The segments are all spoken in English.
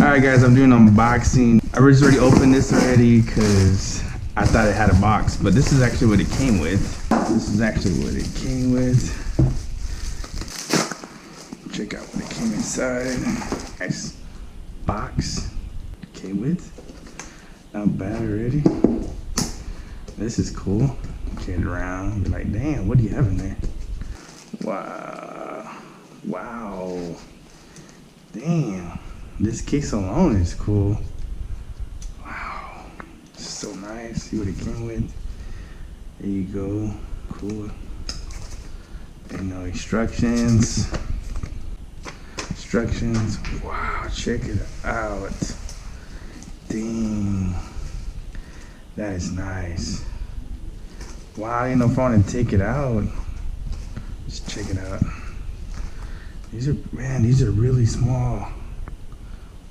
Alright guys, I'm doing unboxing. I just already opened this already because I thought it had a box, but this is actually what it came with. This is actually what it came with. Check out what it came inside. Nice box it came with. Not bad already. This is cool. Get it around, be like, damn, what do you have in there? Wow. Wow. Damn. This case alone is cool. Wow. So nice. See what it came with. There you go. Cool. And no instructions. Instructions. Wow. Check it out. Dang. That is nice. Wow. I didn't know if I want to take it out. Let's check it out. These are, man, these are really small.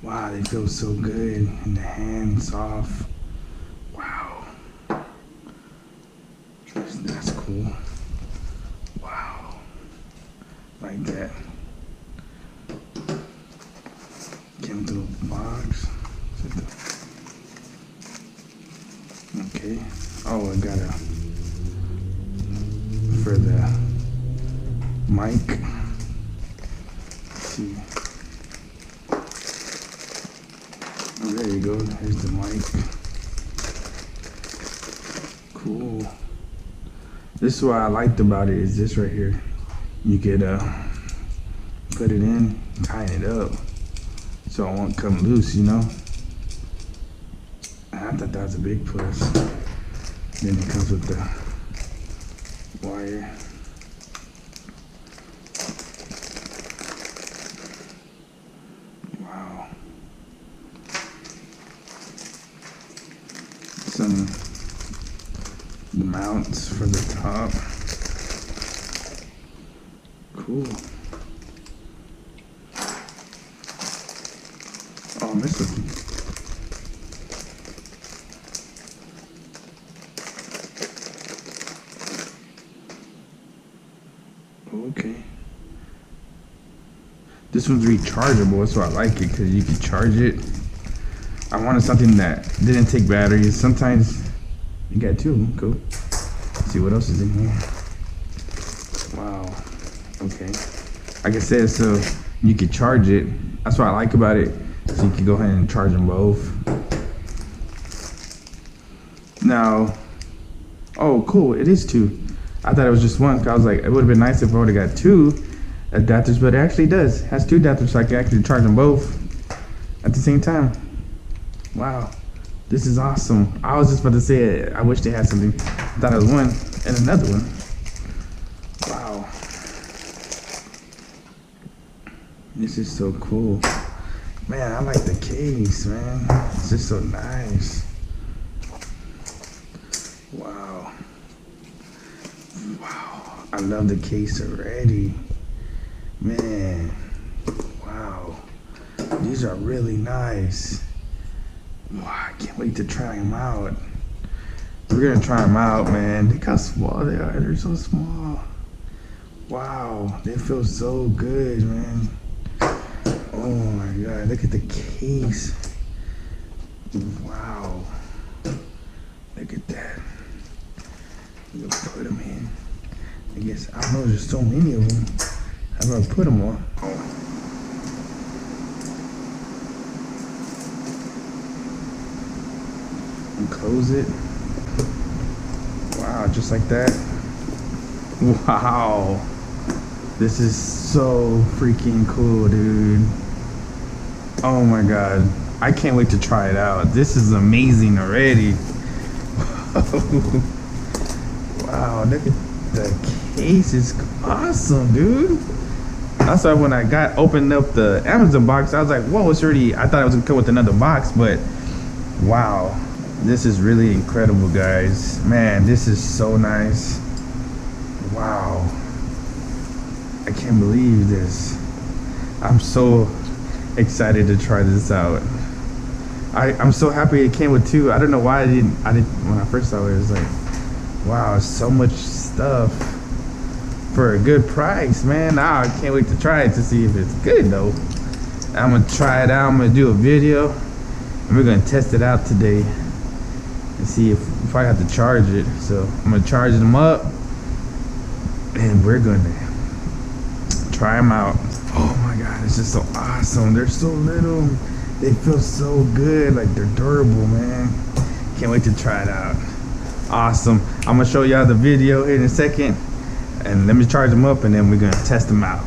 Wow, they feel so good in the hand, soft. Wow. That's cool. Wow. Like that. Came through the box. Okay. Oh, I got a, for the mic. Let's see. Oh, there you go. Here's the mic. Cool. This is what I liked about it, is this right here. You could put it in, tighten it up so it won't come loose, you know? I thought that was a big plus. Then it comes with the wire. Wow. Some mounts for the top. Cool. Oh, I missed it. Okay. This one's rechargeable, so I like it because you can charge it. I wanted something that didn't take batteries. Sometimes you got two of them. Cool. Let's see what else is in here. Wow. Okay. Like I said, so you can charge it. That's what I like about it. So you can go ahead and charge them both. Now, oh, cool. It is two. I thought it was just one. Cause I was like, it would have been nice if I would have got two adapters, but it actually does. It has two adapters, so I can actually charge them both at the same time. Wow, this is awesome. I was just about to say it. I wish they had something. I thought it was one and another one. Wow. This is so cool. Man, I like the case, man. It's just so nice. Wow. Wow. I love the case already. Man. Wow. These are really nice. Wow, I can't wait to try them out. We're gonna try them out, man. Look how small they are. They're so small. Wow, they feel so good, man. Oh my God, look at the case. Wow. Look at that. We'll put them in. I guess, I don't know, there's so many of them. How do I put them on? And close it. Wow, just like that. Wow. This is so freaking cool, dude. Oh my God. I can't wait to try it out. This is amazing already. Wow, look at the case. It's awesome, dude. That's why when I opened up the Amazon box, I was like, whoa, it's already, I thought it was gonna come with another box, but wow. This is really incredible, guys. Man, this is so nice. Wow. I can't believe this. I'm so excited to try this out. I'm so happy it came with two. I don't know why I didn't when I first saw it. It was like, wow, so much stuff for a good price, man. Now I can't wait to try it to see if it's good though. I'm gonna try it out. I'm gonna do a video, and we're gonna test it out today and see if I have to charge it. So I'm gonna charge them up, and we're gonna try them out. Oh my God, it's just so awesome. They're so little. They feel so good, like they're durable, man. Can't wait to try it out. Awesome. I'm gonna show y'all the video here in a second, and let me charge them up, and then we're gonna test them out.